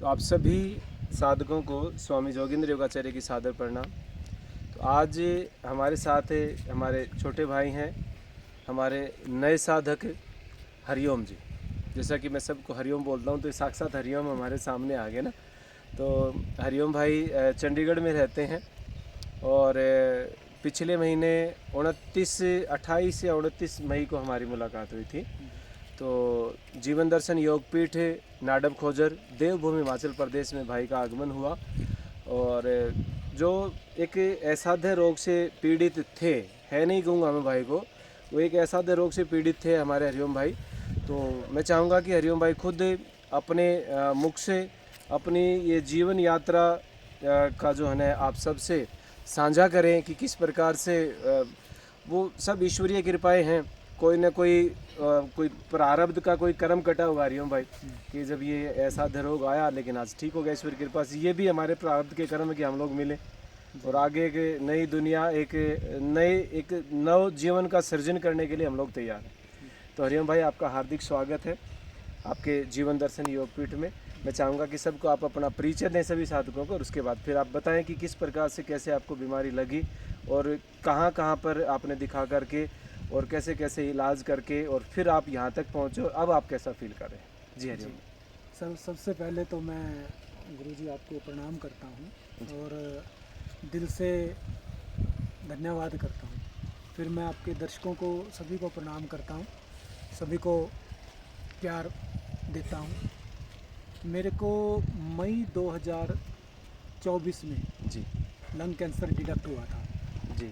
तो आप सभी साधकों को स्वामी जोगिंद्र योगाचार्य की सादर प्रणाम। तो आज हमारे साथ हमारे छोटे भाई हैं, हमारे नए साधक हरिओम जी। जैसा कि मैं सबको हरिओम बोलता हूँ, तो साक्षात हरिओम हमारे सामने आ गए ना। तो हरिओम भाई चंडीगढ़ में रहते हैं और पिछले महीने 28 या 29 मई को हमारी मुलाकात हुई थी। तो जीवन दर्शन योगपीठ नाडब खोजर देवभूमि हिमाचल प्रदेश में भाई का आगमन हुआ। और जो एक असाध्य रोग से पीड़ित थे, है नहीं कहूँगा मैं भाई को, वो एक असाध्य रोग से पीड़ित थे हमारे हरिओम भाई। तो मैं चाहूँगा कि हरिओम भाई खुद अपने मुख से अपनी ये जीवन यात्रा का जो है ना आप सबसे साझा करें कि किस प्रकार से वो सब ईश्वरीय कृपाएं हैं। कोई ना कोई प्रारब्ध का कोई कर्म कटा हुआ हरिओम भाई कि जब ये ऐसा रोग आया, लेकिन आज ठीक हो गया ईश्वर की कृपा से। ये भी हमारे प्रारब्ध के कर्म है कि हम लोग मिले और आगे एक नई दुनिया, एक नव जीवन का सृजन करने के लिए हम लोग तैयार हैं। तो हरिओम भाई, आपका हार्दिक स्वागत है आपके जीवन दर्शन योगपीठ में। मैं चाहूँगा कि सबको आप अपना परिचय दें सभी साधकों को, और उसके बाद फिर आप बताएं कि किस प्रकार से कैसे आपको बीमारी लगी और कहाँ कहाँ पर आपने दिखा करके और कैसे कैसे इलाज करके और फिर आप यहाँ तक पहुँचो। अब आप कैसा फील कर रहे हैं? जी हरिओम। सबसे पहले तो मैं गुरुजी आपको प्रणाम करता हूँ और दिल से धन्यवाद करता हूँ। फिर मैं आपके दर्शकों को सभी को प्रणाम करता हूँ, सभी को प्यार देता हूँ। मेरे को मई 2024 में जी लंग कैंसर डिटेक्ट हुआ था। जी।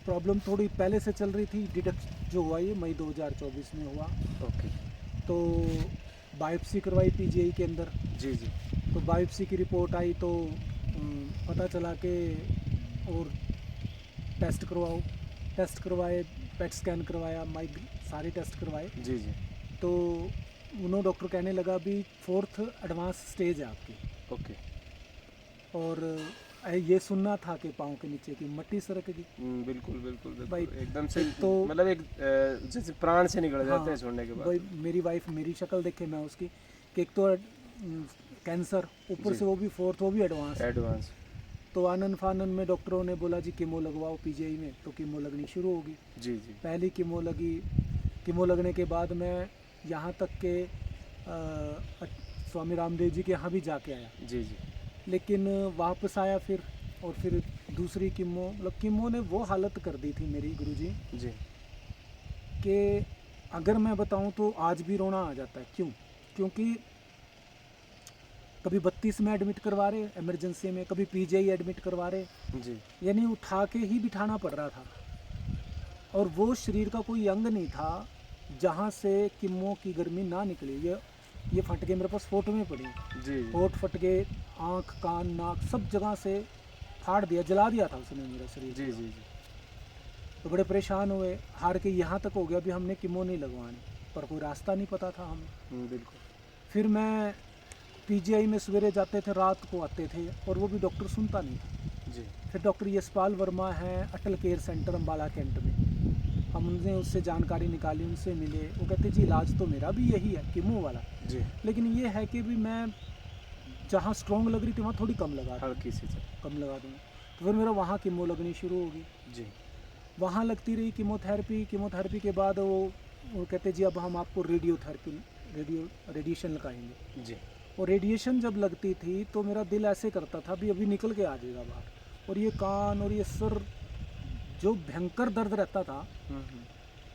प्रॉब्लम थोड़ी पहले से चल रही थी, डिटेक्ट जो हुआ ये मई 2024 में हुआ। ओके। तो बायोप्सी करवाई पीजीआई के अंदर। जी जी। तो बायोप्सी की रिपोर्ट आई तो पता चला कि और टेस्ट करवाए, पेट स्कैन करवाया, माइक सारे टेस्ट करवाए। जी जी। तो उन्होंने डॉक्टर कहने लगा अभी 4th एडवांस स्टेज है आपकी। ओके। और ये सुनना था कि पाँव के नीचे की मट्टी सरक गई। बिल्कुल बिल्कुल भाई बिल्कुल, एकदम से तो मतलब एक जैसे प्राण से निकल जाते हैं हाँ, छोड़ने के भाई बाद। मेरी वाइफ मेरी शक्ल देखे मैं उसकी कि एक तो कैंसर ऊपर जी। से वो भी 4th, वो भी एडवांस। एडवांस। तो आनन फानन में डॉक्टरों ने बोला जी कीमो लगवाओ पीजीआई में। तो कीमो लगनी शुरू होगी। जी जी। पहली कीमो लगी। कीमो लगने के बाद मैं यहाँ तक के स्वामी रामदेव जी के यहाँ भी जाके आया, जी जी। लेकिन वापस आया फिर। और फिर दूसरी कीमो, मतलब कीमो ने वो हालत कर दी थी मेरी गुरुजी जी। कि अगर मैं बताऊं तो आज भी रोना आ जाता है। क्योंकि कभी 32 में एडमिट करवा रहे इमरजेंसी में, कभी पीजीआई एडमिट करवा रहे, जी। यानी उठा के ही बिठाना पड़ रहा था। और वो शरीर का कोई अंग नहीं था जहाँ से कीमो की गर्मी ना निकले। ये फट के मेरे पास फोटो में पड़ी। जी। होठ फट के, आँख कान नाक सब जगह से फाड़ दिया, जला दिया था उसने मेरा शरीर। जी जी जी। तो बड़े परेशान हुए, हार के यहाँ तक हो गया भी हमने कीमो नहीं लगवानी, पर कोई रास्ता नहीं पता था हमें। बिल्कुल। फिर मैं पीजीआई में सवेरे जाते थे, रात को आते थे, और वो भी डॉक्टर सुनता नहीं था। जी। फिर डॉक्टर यशपाल वर्मा हैं अटल केयर सेंटर अम्बाला कैंट में, हम उनसे उससे जानकारी निकाली, उनसे मिले। वो कहते जी इलाज तो मेरा भी यही है कीमो वाला, जी। लेकिन ये है कि भी मैं जहाँ स्ट्रॉन्ग लग रही थी वहाँ थोड़ी कम लगा, हल्की सी कम लगा दूँगा। तो फिर मेरा वहाँ कीमो लगनी शुरू होगी। जी। वहाँ लगती रही कीमोथेरेपी के बाद वो कहते जी अब हम आपको रेडिएशन लगाएंगे। जी। और रेडिएशन जब लगती थी तो मेरा दिल ऐसे करता था भी अभी निकल के आ जाएगा बाहर। और ये कान और ये सर जो भयंकर दर्द रहता था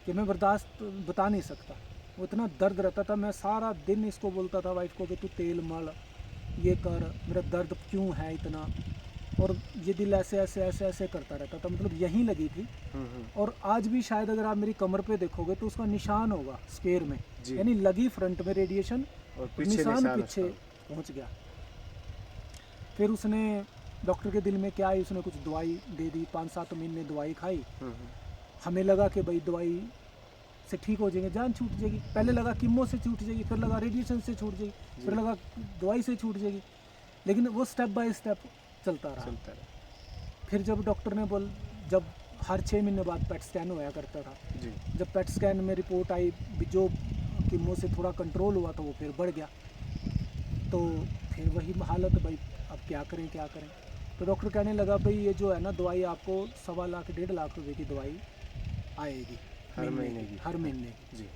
कि मैं बर्दाश्त बता नहीं सकता, वो इतना दर्द रहता था। मैं सारा दिन इसको बोलता था वाइफ को कि तू तेल मल, ये कर, मेरा दर्द क्यों है इतना। और ये दिल ऐसे ऐसे ऐसे ऐसे करता रहता था, मतलब यहीं लगी थी। और आज भी शायद अगर आप मेरी कमर पे देखोगे तो उसका निशान होगा स्केर में, यानी लगी फ्रंट में रेडिएशन और निशान पीछे पहुंच गया। फिर उसने डॉक्टर के दिल में क्या है, उसने कुछ दवाई दे दी, 5-7 महीने दवाई खाई। हमें लगा कि भाई दवाई से ठीक हो जाएंगे, जान छूट जाएगी। पहले लगा कीमो से छूट जाएगी, फिर लगा रेडिएशन से छूट जाएगी, फिर लगा दवाई से छूट जाएगी। लेकिन वो स्टेप बाय स्टेप चलता रहा। फिर जब डॉक्टर ने जब हर 6 महीने बाद पेट स्कैन होया करता था जी। जब पेट स्कैन में रिपोर्ट आई जो कीमो से थोड़ा कंट्रोल हुआ तो वो फिर बढ़ गया। तो फिर वही हालत भाई, अब क्या करें क्या करें। तो डॉक्टर कहने लगा भाई ये जो है ना दवाई आपको 1.25 लाख 1.5 लाख रुपए की दवाई आएगी हर महीने की। हर महीने। जी।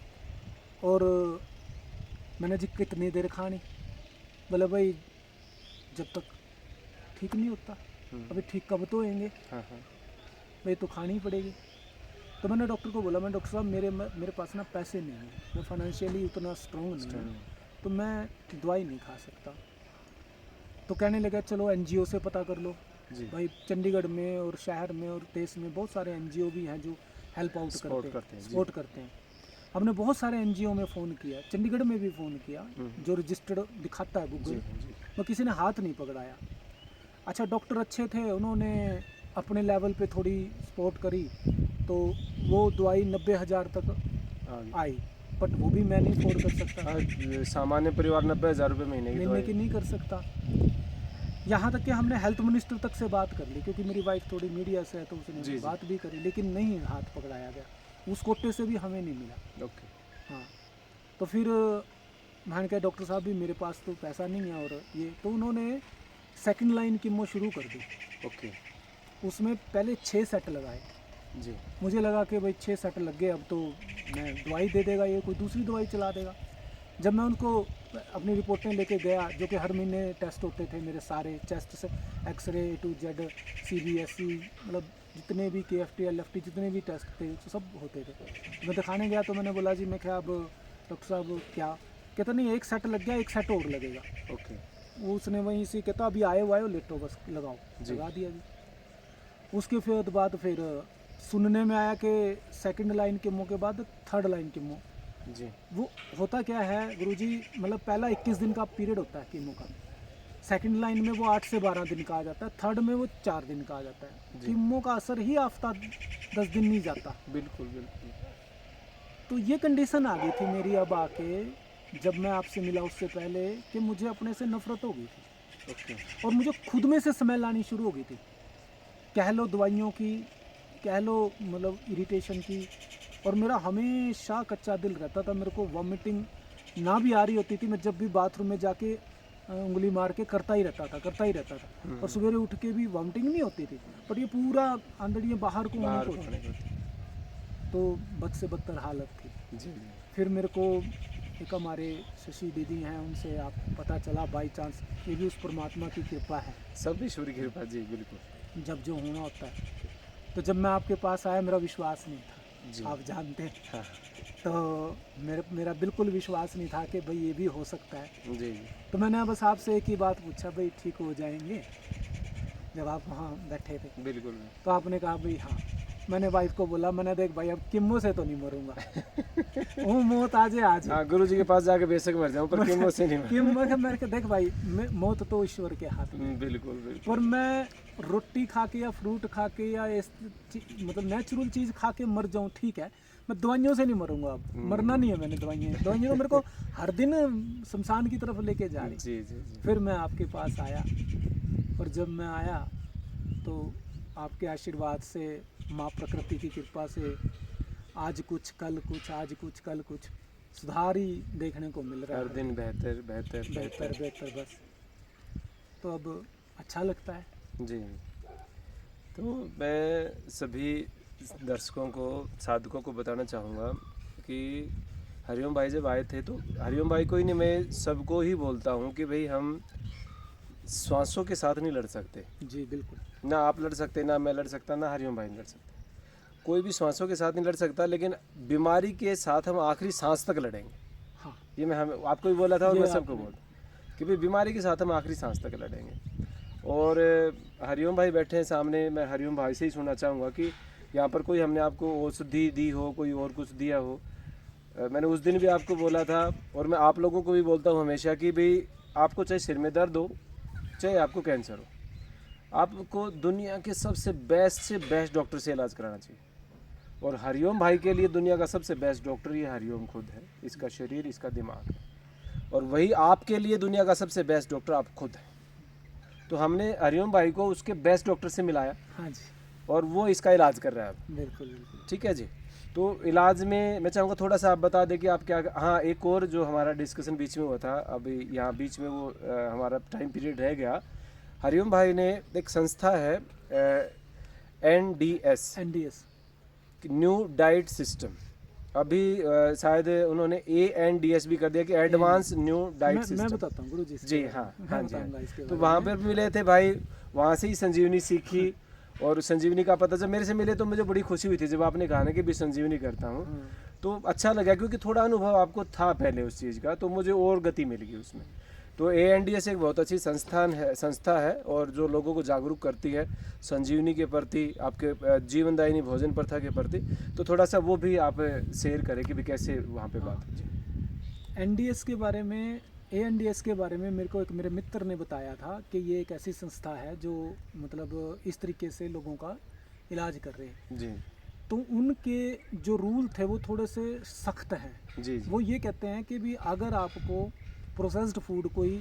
और मैंने जी कितनी देर खानी, बोले भाई जब तक ठीक नहीं होता, अभी ठीक कब तो होंगे, हाँ हाँ। भाई तो खानी ही पड़ेगी। तो मैंने डॉक्टर को बोला, मैं डॉक्टर साहब मेरे पास ना पैसे नहीं हैं, मैं फाइनेंशियली उतना स्ट्रॉन्ग नहीं हूँ, तो मैं दवाई नहीं खा सकता। तो कहने लगा चलो एनजीओ से पता कर लो। जी। भाई चंडीगढ़ में और शहर में और देश में बहुत सारे एनजीओ भी हैं जो हेल्प आउट सपोर्ट करते हैं, जी। सपोर्ट करते हैं। हमने बहुत सारे एनजीओ में फ़ोन किया, चंडीगढ़ में भी फ़ोन किया, जो रजिस्टर्ड दिखाता है जी गूगल, जी। वो किसी ने हाथ नहीं पकड़ाया। अच्छा डॉक्टर अच्छे थे, उन्होंने अपने लेवल पे थोड़ी सपोर्ट करी, तो वो दवाई 90,000 तक आई, बट वो भी मैं नहीं अफोर्ड कर सकता, हाँ, सामान्य परिवार 90,000 रुपये महीने की महीने दवाई। की नहीं कर सकता। यहाँ तक कि हमने हेल्थ मिनिस्टर तक से बात कर ली, क्योंकि मेरी वाइफ थोड़ी मीडिया से है तो उसने जी, जी। बात भी करी, लेकिन नहीं हाथ पकड़ाया गया, उस कोटे से भी हमें नहीं मिला। ओके। हाँ, तो फिर मैंने कहा डॉक्टर साहब भी मेरे पास तो पैसा नहीं है, और ये तो उन्होंने सेकंड लाइन कीमो शुरू कर दी। ओके। उसमें पहले 6 सेट लगाए। जी। मुझे लगा कि भाई 6 सेट लग गए, अब तो मैं दवाई दे देगा, ये कोई दूसरी दवाई चला देगा। जब मैं उनको अपनी रिपोर्टें लेके गया, जो कि हर महीने टेस्ट होते थे मेरे सारे, चेस्ट से एक्सरे टू जेड, CBSE, मतलब जितने भी KFT LFT जितने भी टेस्ट थे तो सब होते थे। मैं दिखाने गया तो मैंने बोला जी मैं क्या अब डॉक्टर साहब क्या, कहता नहीं एक सेट लग गया, एक सेट और लगेगा। ओके। वो उसने वहीं से कहता अभी आए हुआ है लेटो बस लगाओ, जी। लगा दिया जी। उसके फिर बाद फिर सुनने में आया कि सेकंड लाइन कीमो के बाद थर्ड लाइन कीमो। जी। वो होता क्या है गुरुजी, मतलब पहला 21 दिन का पीरियड होता है कीमो का, सेकंड लाइन में वो 8 से 12 दिन का आ जाता है, थर्ड में वो 4 दिन का आ जाता है। जी। कीमो का असर ही हफ्ता 10 दिन नहीं जाता। बिल्कुल बिल्कुल। तो ये कंडीशन आ गई थी मेरी अब आके, जब मैं आपसे मिला उससे पहले, कि मुझे अपने से नफरत हो गई थी ओके। और मुझे खुद में से स्मेल आनी शुरू हो गई थी, कह लो दवाइयों की, कह लो मतलब इरिटेशन की। और मेरा हमेशा कच्चा दिल रहता था, मेरे को वॉमिटिंग ना भी आ रही होती थी, मैं जब भी बाथरूम में जाके उंगली मार के करता ही रहता था। और सवेरे उठ के भी वॉमिटिंग नहीं होती थी, बट ये पूरा अंदड़ियाँ बाहर को होने बाहर को होने होती। को थी। तो बद से बदतर हालत थी। जी जी। फिर मेरे को एक हमारे शशि दीदी हैं, उनसे आप पता चला बाई चांस, ये भी उस परमात्मा की कृपा है, सब ईश्वर की कृपा जी, बिल्कुल। जब जो होना होता है। तो जब मैं आपके पास आया मेरा विश्वास नहीं जी। था, आप जानते हैं, हाँ। तो मेरा बिल्कुल विश्वास नहीं था कि भाई ये भी हो सकता है। जी जी। तो मैंने बस आपसे एक ही बात पूछा, भाई ठीक हो जाएंगे, जब आप वहाँ बैठे थे। बिल्कुल। तो आपने कहा भाई हाँ। मैंने वाइफ को बोला, मैंने देख भाई अब कीमो से तो नहीं मरूंगा, वो मौत आज हाँ, गुरु जी के पास जाके बेशक मर जाऊँ पर कीमो से नहीं मर। कीमो मैं देख भाई मौत तो ईश्वर के हाथ में। बिल्कुल बिल्कुल। और मैं रोटी खा के या फ्रूट खा के या मतलब नेचुरल चीज़ खा के मर जाऊँ ठीक है, मैं दवाइयों से नहीं मरूंगा। अब मरना नहीं है मैंने, दवाइयाँ तो मेरे को हर दिन शमशान की तरफ लेके जा रही। जी जी जी। फिर मैं आपके पास आया, और जब मैं आया तो आपके आशीर्वाद से, माँ प्रकृति की कृपा से, आज कुछ कल कुछ, आज कुछ कल कुछ सुधार ही देखने को मिल रहा है। हर दिन बेहतर बेहतर बेहतर बेहतर। बेहतर बस। तो अब अच्छा लगता है। जी। तो मैं सभी दर्शकों को, साधकों को बताना चाहूँगा कि हरिओम भाई जब आए थे, तो हरिओम भाई को ही नहीं, मैं सबको ही बोलता हूँ कि भाई हम श्वासों के साथ नहीं लड़ सकते। जी बिल्कुल। ना आप लड़ सकते, ना मैं लड़ सकता, ना हरिओम भाई लड़ सकते, कोई भी श्वासों के साथ नहीं लड़ सकता, लेकिन बीमारी के साथ हम आखिरी सांस तक लड़ेंगे। हाँ ये मैं हम आपको भी बोला था और ये मैं सबको आपने- बोलता कि भाई बीमारी के साथ हम आखिरी सांस तक लड़ेंगे। और हरिओम भाई बैठे हैं सामने, मैं हरिओम भाई से ही सुनना चाहूँगा कि यहाँ पर कोई हमने आपको औषधि दी हो, कोई और कुछ दिया हो। मैंने उस दिन भी आपको बोला था, और मैं आप लोगों को भी बोलता हूँ हमेशा कि भाई आपको चाहे सिर में दर्द हो, चाहे आपको कैंसर हो, आपको दुनिया के सबसे बेस्ट से बेस्ट डॉक्टर से इलाज कराना चाहिए। और हरिओम भाई के लिए दुनिया का सबसे बेस्ट डॉक्टर ये हरिओम खुद है, इसका शरीर, इसका दिमाग है। और वही आपके लिए दुनिया का सबसे बेस्ट डॉक्टर आप खुद हैं। तो हमने हरिओम भाई को उसके बेस्ट डॉक्टर से मिलाया, हाँ जी और वो इसका इलाज कर रहा है अब। बिल्कुल बिल्कुल। ठीक है जी। तो इलाज में मैं चाहूँगा थोड़ा सा आप बता दें कि आप क्या। हाँ, एक और जो हमारा डिस्कशन बीच में हुआ था, अभी यहाँ बीच में वो हमारा टाइम पीरियड रह गया। हरिओम भाई ने एक संस्था है NDS, NDS new diet system. अभी शायद उन्होंने ANDS भी कर दिया कि एडवांस न्यू डाइट मैं सिस्टम। बताता हूँ गुरुजी इसके जी बारे हाँ, में, हाँ मैं जी, हाँ। बताऊंगा इसके तो बारे वहाँ में। पर मिले थे भाई, वहाँ से ही संजीवनी सीखी। और संजीवनी का पता जब मेरे से मिले तो मुझे बड़ी खुशी हुई थी जब आपने कहा ना कि भी संजीवनी करता हूँ। हाँ। तो अच्छा लगा क्योंकि थोड़ा अनुभव आपको था पहले उस चीज़ का, तो मुझे और गति मिल गई उसमें। तो ANDS एक बहुत अच्छी संस्था है और जो लोगों को जागरूक करती है संजीवनी के प्रति, आपके जीवनदायिनी भोजन प्रथा के प्रति। तो थोड़ा सा वो भी आप शेयर करें कि भी कैसे वहाँ पे बात जी। NDS के बारे में, ANDS के बारे में मेरे को एक मेरे मित्र ने बताया था कि ये एक ऐसी संस्था है जो मतलब इस तरीके से लोगों का इलाज कर रहे हैं। जी तो उनके जो रूल थे वो थोड़े से सख्त हैं। जी जी वो ये कहते हैं कि भी अगर आपको प्रोसेस्ड फूड कोई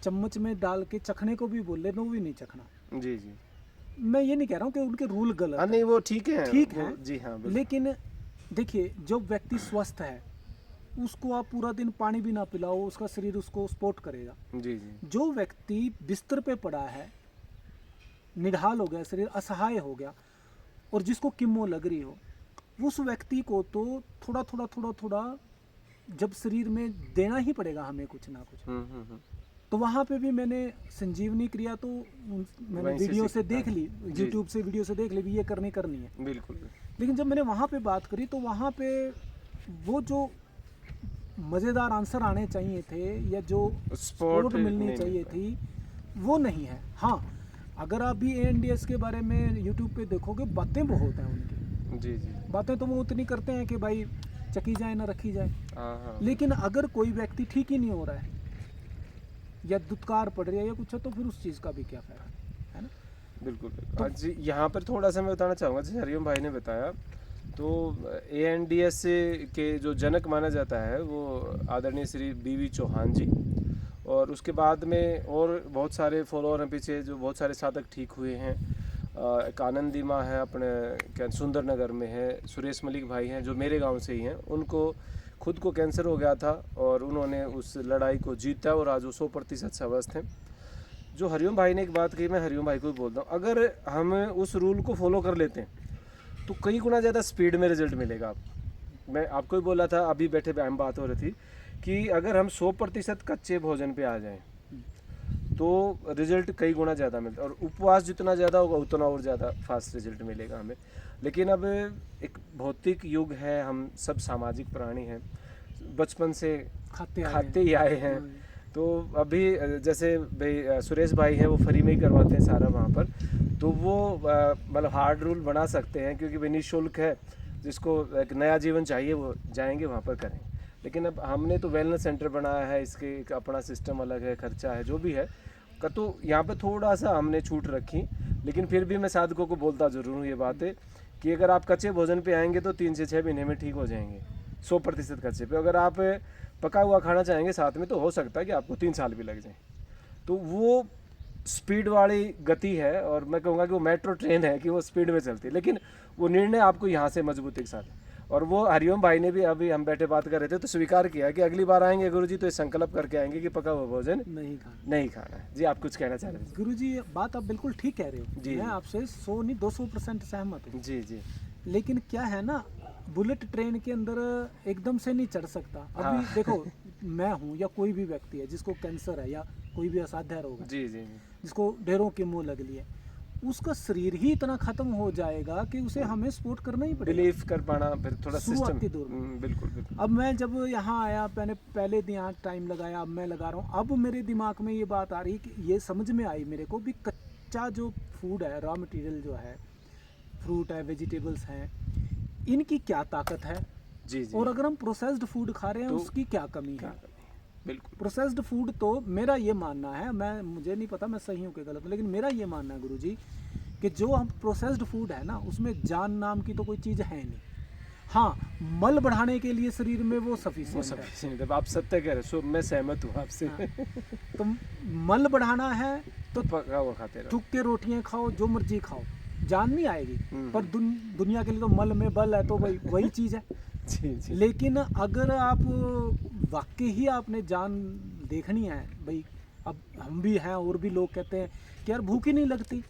चम्मच में डाल के चखने को भी बोले तो वो भी नहीं चखना। जी जी। मैं ये नहीं कह रहा हूँ कि उनके रूल गलत हाँ हैं, नहीं, वो ठीक है, ठीक वो है। जी हाँ, बिल्कुल। लेकिन देखिए, जो व्यक्ति स्वस्थ है उसको आप पूरा दिन पानी भी ना पिलाओ, उसका शरीर उसको सपोर्ट करेगा। जी जी जो व्यक्ति बिस्तर पे पड़ा है, निढाल हो गया शरीर, असहाय हो गया, और जिसको किमो लग रही हो, उस व्यक्ति को तो थोड़ा थोड़ा थोड़ा थोड़ा जब शरीर में देना ही पड़ेगा हमें कुछ ना कुछ। तो वहाँ पे भी मैंने संजीवनी क्रिया तो मैंने वहीं से वीडियो से सीखा। देख ली, जी। यूट्यूब से वीडियो से देख ली भी ये करनी है। बिल्कुल। लेकिन जब मैंने वहाँ पे बात करी तो वहाँ पे वो जो मज़ेदार आंसर आने चाहिए थे या जो सपोर्ट मिलनी नहीं चाहिए मिलता। थी वो नहीं है। हाँ, अगर आप भी ANDS के बारे में यूट्यूब पे देखोगे, बातें बहुत हैं उनकी। जी जी बातें तो वो उतनी करते हैं कि भाई चकी जाए ना रखी जाए। हाँ हाँ। लेकिन अगर कोई व्यक्ति ठीक ही नहीं हो रहा है या दुत्कार पड़ रही है या कुछ है, तो फिर उस चीज़ का भी क्या फायदा, है ना? बिल्कुल बिल्कुल। आज यहाँ पर थोड़ा सा मैं बताना चाहूँगा, जैसे हरिओम भाई ने बताया, तो ANDS के जो जनक माना जाता है वो आदरणीय श्री BV चौहान जी। और उसके बाद में और बहुत सारे फॉलोअर हैं पीछे, जो बहुत सारे साधक ठीक हुए हैं। एक आनंदी माँ है अपने क्या सुंदर नगर में है, सुरेश मलिक भाई हैं जो मेरे गांव से ही हैं। उनको खुद को कैंसर हो गया था और उन्होंने उस लड़ाई को जीता और आज वो 100% स्वस्थ हैं। जो हरिओम भाई ने एक बात कही, मैं हरिओम भाई को भी बोलता हूँ, अगर हम उस रूल को फॉलो कर लेते हैं तो कई गुना ज़्यादा स्पीड में रिजल्ट मिलेगा। मैं आपको ही बोला था, अभी बैठे हम बात हो रही थी कि अगर हम 100% कच्चे भोजन पे आ जाएं तो रिजल्ट कई गुना ज़्यादा मिलता है, और उपवास जितना ज़्यादा होगा उतना और ज़्यादा फास्ट रिजल्ट मिलेगा हमें। लेकिन अब एक भौतिक युग है, हम सब सामाजिक प्राणी हैं, बचपन से खाते ही आए हैं। तो अभी जैसे भाई सुरेश भाई हैं, वो फ्री में ही करवाते हैं सारा वहाँ पर, तो वो मतलब हार्ड रूल बना सकते हैं क्योंकि वो निःशुल्क है। जिसको एक नया जीवन चाहिए वो जाएंगे वहाँ पर करें। लेकिन अब हमने तो वेलनेस सेंटर बनाया है, इसके एक अपना सिस्टम अलग है, खर्चा है, जो भी है का, तो यहाँ पे थोड़ा सा हमने छूट रखी। लेकिन फिर भी मैं साधकों को बोलता ज़रूर हूँ ये बातें कि अगर आप कच्चे भोजन पे आएंगे तो 3 से 6 महीने में ठीक हो जाएंगे 100% कच्चे पे। अगर आप पका हुआ खाना चाहेंगे साथ में तो हो सकता है कि आपको 3 साल भी लग जाए। तो वो स्पीड वाली गति है, और मैं कहूँगा कि वो मेट्रो ट्रेन है कि वो स्पीड में चलती है, लेकिन वो निर्णय आपको यहाँ से मजबूती के साथ। और वो हरिओम भाई ने भी, अभी हम बैठे बात कर रहे थे तो स्वीकार किया कि अगली बार आएंगे गुरुजी तो ये संकल्प करके आएंगे कि पका हुआ भोजन नहीं खाना है। जी, आप कुछ कहना चाह रहे थे? गुरुजी, बात आप बिल्कुल ठीक कह रहे हो जी, मैं आपसे 100 नहीं 200% सहमत हूँ। जी जी लेकिन क्या है ना, बुलेट ट्रेन के अंदर एकदम से नहीं चढ़ सकता। अभी हाँ। देखो, मैं हूँ या कोई भी व्यक्ति है जिसको कैंसर है या कोई भी असाध्य रोग है, जी जी जिसको ढेरों की मुंह लग ली है, उसका शरीर ही इतना खत्म हो जाएगा कि उसे हमें सपोर्ट करना ही पड़ेगा। बिलीव कर पाना फिर थोड़ा शुरुआती सिस्टम। दौर में। बिल्कुल बिल्कुल। अब मैं जब यहाँ आया, मैंने पहले दिन यहाँ टाइम लगाया, अब मैं लगा रहा हूँ, अब मेरे दिमाग में ये बात आ रही कि ये समझ में आई मेरे को भी कच्चा जो फूड है, रॉ मटेरियल जो है, फ्रूट है, वेजिटेबल्स हैं, इनकी क्या ताकत है। जी जी। और अगर हम प्रोसेस्ड फूड खा रहे हैं तो उसकी क्या कमी है। बिल्कुल। प्रोसेस्ड फूड तो मेरा ये मानना है, मुझे नहीं पता मैं सही हूँ कि गलत हूँ, लेकिन मेरा ये मानना है गुरुजी कि जो हम प्रोसेस्ड फूड है ना, उसमें जान नाम की तो कोई चीज़ है नहीं। हाँ, मल बढ़ाने के लिए शरीर में वो सफिशिएंट है। आप सत्य कह रहे हो, मैं सहमत हूँ आपसे। हाँ। तो मल बढ़ाना है तो पका हुआ खाते रहो। टूक के रोटियां खाओ, जो मर्जी खाओ, जान नहीं आएगी, पर दुनिया के लिए तो मल में बल है, तो वही चीज़ है। जी जी। लेकिन अगर आप वाकई ही आपने जान देखनी है भाई, अब हम भी हैं और भी लोग कहते हैं कि यार भूख ही नहीं लगती,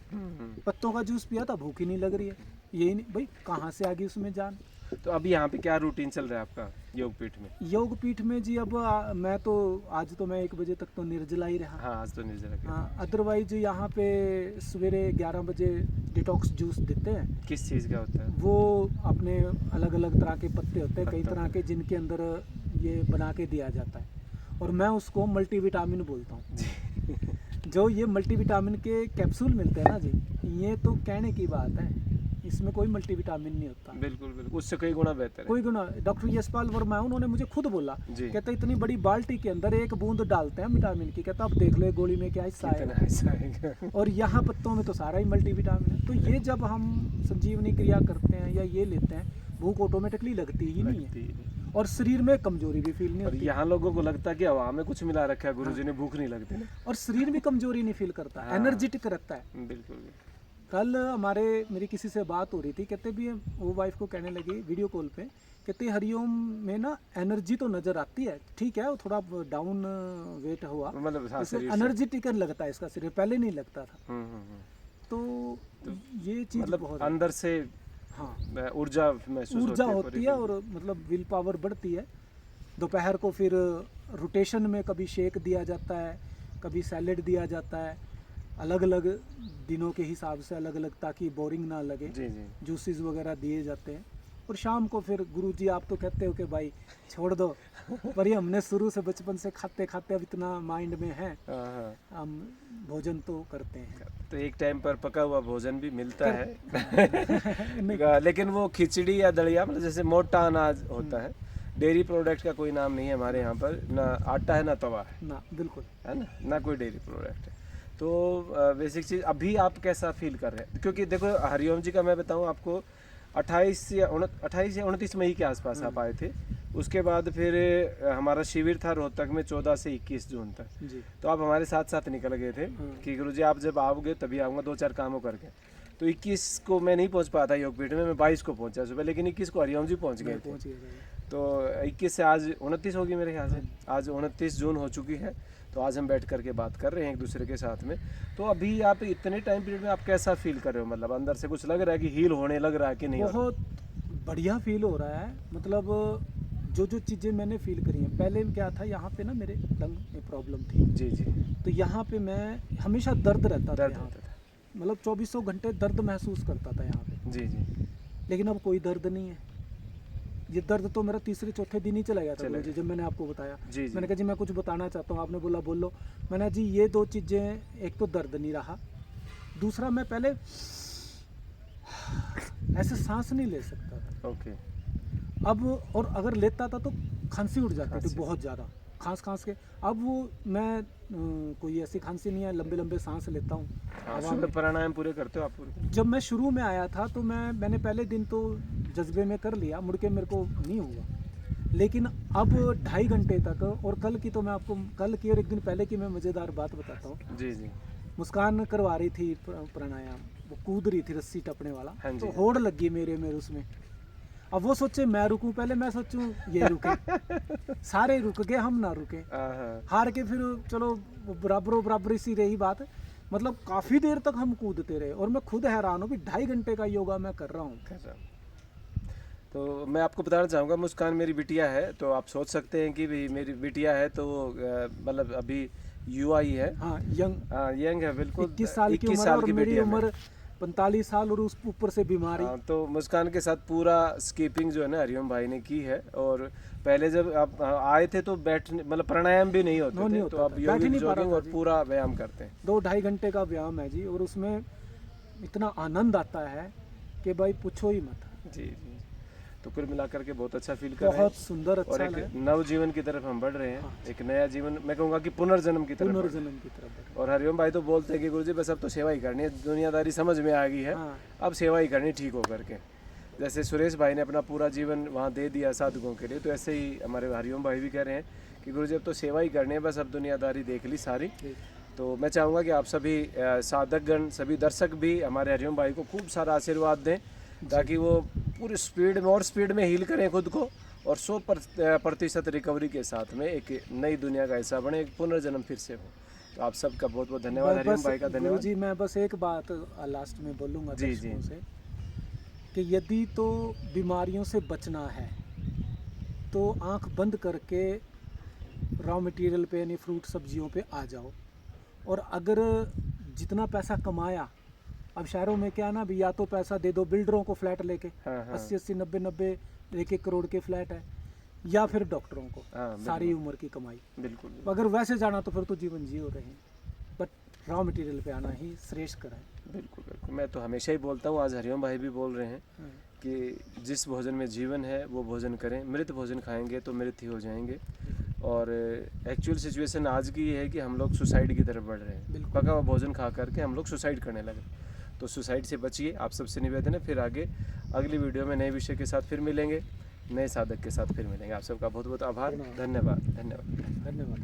पत्तों का जूस पिया था भूख ही नहीं लग रही है, यही नहीं भाई, कहाँ से आ गई उसमें जान। तो अभी यहाँ पे क्या रूटीन चल रहा है आपका योगपीठ में? योगपीठ में जी अब मैं तो आज तो मैं 1 बजे तक तो निर्जला ही रहा। हाँ, आज तो निर्जला के। हाँ, अदरवाइज यहाँ पे सवेरे 11 बजे डिटॉक्स जूस देते हैं। किस चीज़ का होता है? वो अपने अलग अलग तरह के पत्ते होते हैं, कई पत्तों तरह के, जिनके अंदर ये बना के दिया जाता है, और मैं उसको मल्टीविटामिन बोलता हूँ। जो ये मल्टीविटामिन के कैप्सूल मिलते हैं ना जी, ये तो कहने की बात है, इसमें कोई मल्टीविटामिन नहीं होता। बिल्कुल बिल्कुल, उससे कई गुना बेहतर है। कोई गुना, डॉक्टर यशपाल वर्मा उन्होंने मुझे खुद बोला, जी। कहते इतनी बड़ी बाल्टी के अंदर 1 बूंद डालते हैं विटामिन की, कहता अब देख लो गोली में क्या हिस्सा कितना है, हिस्सा आएगा। और यहाँ पत्तों में तो सारा ही मल्टीविटामिन है। तो ये जब हम संजीवनी क्रिया करते हैं या ये लेते हैं, भूख ऑटोमेटिकली लगती ही नहीं लगती है, है। और शरीर में कमजोरी भी फील नहीं और होती, यहाँ लोगों को लगता है कि हवा में कुछ मिला रखा है, गुरुजी ने, भूख नहीं लगती ना। और शरीर भी कमजोरी नहीं फील करता, हाँ। एनर्जेटिक रहता है। बिल्कुल। कल मेरी किसी से बात हो रही थी, कहते भी वो वाइफ को कहने लगी वीडियो कॉल पे, कहते हरिओम में ना एनर्जी तो नज़र आती है, ठीक है वो थोड़ा डाउन वेट हुआ, मतलब हाँ, शरीर से। एनर्जेटिक लगता है इसका शरीर, पहले नहीं लगता था। हम्म। तो ये चीज़ मतलब बहुत अंदर से हाँ ऊर्जा महसूस ऊर्जा होती होती है, और मतलब विल पावर बढ़ती है। दोपहर को फिर रोटेशन में कभी शेक दिया जाता है, कभी सैलेड दिया जाता है, अलग अलग दिनों के हिसाब से अलग अलग, ताकि बोरिंग ना लगे। जी जी। जूसेस वगैरह दिए जाते हैं, और शाम को फिर गुरुजी आप तो कहते हो कि भाई छोड़ दो, पर ये हमने शुरू से बचपन से खाते खाते अब इतना माइंड में है, हाँ। हम भोजन तो करते हैं। तो एक टाइम पर पका हुआ भोजन भी मिलता है। नहीं, लेकिन वो खिचड़ी या दलिया, मतलब जैसे मोटा अनाज होता है, डेयरी प्रोडक्ट का कोई नाम नहीं है हमारे यहाँ पर, ना आटा है ना तवा है ना बिल्कुल, है ना कोई डेयरी प्रोडक्ट है। तो बेसिक चीज़ अभी आप कैसा फील कर रहे हैं? क्योंकि देखो हरिओम जी का मैं बताऊँ आपको, 28 या 29 मई के आसपास आप आए थे। उसके बाद फिर हमारा शिविर था रोहतक में 14 से 21 जून तक। जी तो आप हमारे साथ साथ निकल गए थे कि गुरुजी आप जब आओगे तभी आऊँगा 2-4 कामों करके। तो 21 को मैं नहीं पहुँच पाया था योगपीठ में, मैं 22 को पहुँचा सुबह, लेकिन 21 को हरिओम जी पहुँच गए थे। पहुँच गया। तो 21 से आज 29 होगी मेरे ख्याल से, आज 29 जून हो चुकी है। तो आज हम बैठ करके बात कर रहे हैं एक दूसरे के साथ में। तो अभी आप इतने टाइम पीरियड में आप कैसा फील कर रहे हो? मतलब अंदर से कुछ लग रहा है कि हील होने लग रहा है कि नहीं? बहुत बढ़िया फील हो रहा है, मतलब जो जो चीज़ें मैंने फील करी हैं। पहले क्या था, यहाँ पे ना मेरे लंग में प्रॉब्लम थी। जी जी। तो यहाँ पे मैं हमेशा दर्द रहता था, दर्द यहाँ होता था। मतलब 2400 घंटे दर्द महसूस करता था यहाँ पे। जी जी। लेकिन अब कोई दर्द नहीं है। ये दर्द तो मेरा तीसरे चौथे दिन ही चला गया था जी, जब मैंने आपको बताया। जी जी। मैंने कहा जी मैं कुछ बताना चाहता हूँ, आपने बोला बोलो। मैंने जी ये 2 चीज़ें, एक तो दर्द नहीं रहा, दूसरा मैं पहले ऐसे सांस नहीं ले सकता था। ओके। अब और अगर लेता था तो खांसी उठ जाती थी खांसी। बहुत ज़्यादा, खांस के। अब वो मैं कोई ऐसी खांसी नहीं है, लंबे लंबे सांस लेता हूँ हवा में। प्राणायाम पूरे करते हो आप पूरे? जब मैं शुरू में आया था तो मैंने पहले दिन तो जज्बे में कर लिया, मुड़ के मेरे को नहीं हुआ। लेकिन अब 2.5 घंटे तक, और कल की तो मैं आपको, कल की और एक दिन पहले की मैं मज़ेदार बात बताता हूँ। जी जी। मुस्कान करवा रही थी प्राणायाम, वो कूद रही थी रस्सी टपने वाला, हाँ जी। तो होड़ लगी मेरे उसमें। अब वो सोचे मैं रुकूं, पहले मैं सोचूं ये रुके, सारे रुक गए, हम ना रुके। हार के फिर चलो बराबरी सी रही बात, मतलब काफ़ी देर तक हम कूदते रहे, और मैं खुद हैरान हूँ कि 2.5 घंटे का योगा मैं कर रहा हूँ। तो मैं आपको बताना चाहूँगा, मुस्कान मेरी बिटिया है, तो आप सोच सकते हैं कि भी मेरी बिटिया है तो मतलब अभी युवा ही है। हाँ, यंग है बिल्कुल। 21 साल की उम्र, और मेरी उम्र 45 साल, और उस ऊपर से बीमारी। तो मुस्कान के साथ पूरा स्कीपिंग जो है ना हरिओम भाई ने की है। और पहले जब आप आए थे तो बैठने, मतलब प्राणायाम भी नहीं होते थे, तो आप जॉगिंग और पूरा व्यायाम करते हैं। 2-2.5 घंटे का व्यायाम है जी, और उसमें इतना आनंद आता है कि भाई पूछो ही मत। जी जी। तो कुल मिलाकर के बहुत अच्छा फील कर रहे हैं, बहुत सुंदर, अच्छा और एक नव जीवन की तरफ हम बढ़ रहे हैं। एक नया जीवन, मैं कहूँगा कि पुनर्जन्म की तरफ। और हरिओम भाई तो बोलते हैं कि गुरुजी बस अब तो सेवा ही करनी है, दुनियादारी समझ में आ गई है, अब सेवा ही करनी ठीक हो करके। जैसे सुरेश भाई ने अपना पूरा जीवन वहाँ दे दिया साधुओं के लिए, तो ऐसे ही हमारे हरिओम भाई भी कह रहे हैं कि गुरुजी अब तो सेवा ही करनी है, बस अब दुनियादारी देख ली सारी, तो मैं चाहूँगा कि आप सभी साधकगण, सभी दर्शक भी हमारे हरिओम भाई को खूब सारा आशीर्वाद दें, ताकि वो पूरी स्पीड में और स्पीड में हील करें खुद को, और 100% रिकवरी के साथ में एक नई दुनिया का हिस्सा बने, एक पुनर्जन्म फिर से हो। तो आप सबका बहुत बहुत धन्यवाद, हरिओम भाई का धन्यवाद जी। मैं बस एक बात लास्ट में बोलूँगा जी जी दर्शकों से, कि यदि तो बीमारियों से बचना है तो आंख बंद करके रॉ मटेरियल पे यानी फ्रूट सब्जियों पे आ जाओ। और अगर जितना पैसा कमाया, अब शहरों में क्या ना भी, या तो पैसा दे दो बिल्डरों को फ्लैट लेके, हाँ, हाँ। 80-80, 90-90, 1-1 करोड़ के फ्लैट है, या फिर डॉक्टरों को हाँ, सारी उम्र की कमाई। बिल्कुल अगर वैसे जाना तो फिर तो जीवन जियो रहे, बट रॉ मटेरियल पे आना ही श्रेष्ठ है। बिल्कुल बिल्कुल। मैं तो हमेशा ही बोलता हूँ, आज हरिओम भाई भी बोल रहे हैं कि जिस भोजन में जीवन है वो भोजन करें, मृत भोजन खाएंगे तो मृत ही हो जाएंगे। और एक्चुअल सिचुएशन आज की ये है कि हम लोग सुसाइड की तरफ बढ़ रहे हैं, पका हुआ भोजन खा करके हम लोग सुसाइड करने लगे। तो सुसाइड से बचिए, आप सबसे निवेदन है। फिर आगे अगली वीडियो में नए विषय के साथ फिर मिलेंगे, नए साधक के साथ फिर मिलेंगे। आप सबका बहुत बहुत आभार, धन्यवाद धन्यवाद धन्यवाद।